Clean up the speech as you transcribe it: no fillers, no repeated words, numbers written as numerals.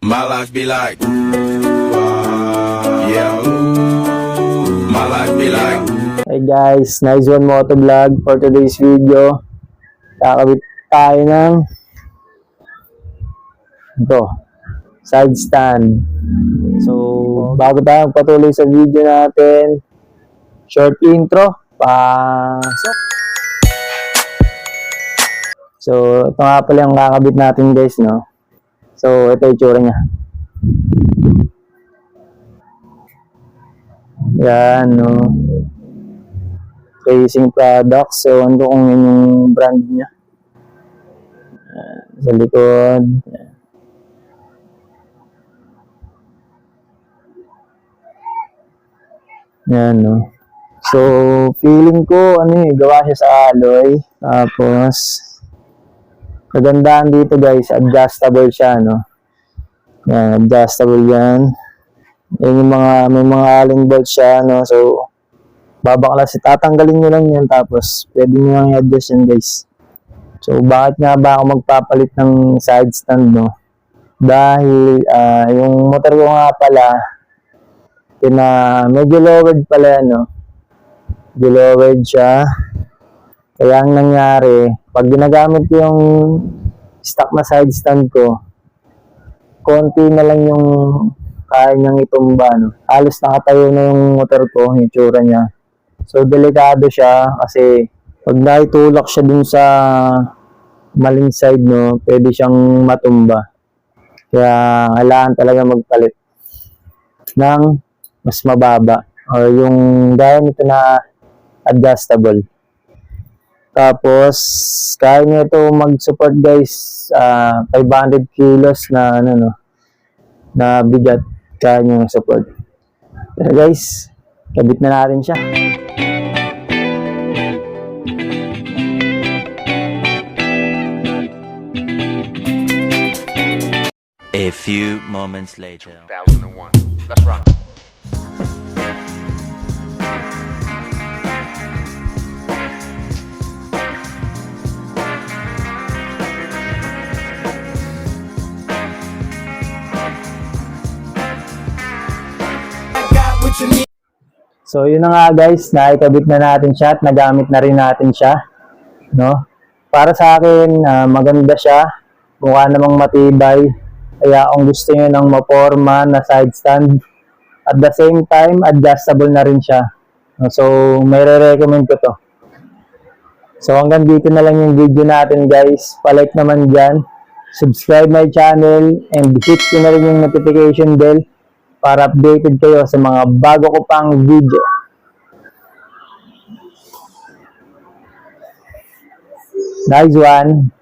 My life be like, yeah, my life be like. Hey guys, nice one moto vlog for today's video. Kakabit tayo ng ito, side stand. So, bago tayo patuloy sa video natin, short intro, pasok. So, ito nga pala yung kakabit natin guys, no? So, ito yung itsura niya. Yan, no? Racing products. So, ano kung yun yung brand niya. Sa likod. Yan, no? So, feeling ko, gawa siya sa alloy. Tapos, kagandahan dito guys, adjustable siya, no? Yan, adjustable yan. Yan yung may mga allen bolts siya, no? So, babaklas, tatanggalin nyo lang yan, tapos pwede nyo lang i-adjust yan guys. So, bakit nga ba ako magpapalit ng side stand, no? Dahil, yung motor ko nga pala, medyo lowered pala yan, no? Medyo lowered siya. Kaya ang nangyari, pag ginagamit ko yung stock na side stand ko, konti na lang yung kaya niyang itumba, no? Halos nakatayo na yung motor ko, yung itsura niya. So, delikado siya kasi pag naitulak siya dun sa maling side, no, pwede siyang matumba. Kaya kailangan talaga magpalit ng mas mababa or yung gaya nito na adjustable. Tapos, kaya nyo ito mag-support guys, 500 kilos na, na bigat, kaya nyo support. Pero guys, kabit na natin siya. A few moments later. 2001. Let's rock. So, yun na nga guys, naikabit na natin siya at nagamit na rin natin siya, no? Para sa akin, maganda siya, mukha namang matibay. Kaya kung gusto nyo ng maporma na side stand, at the same time, adjustable na rin siya. So, may re-recommend ko to. So, hanggang dito na lang yung video natin guys. Palike naman dyan, subscribe my channel, and hit ko na rin yung notification bell para updated kayo sa mga bago ko pang video. Nice one!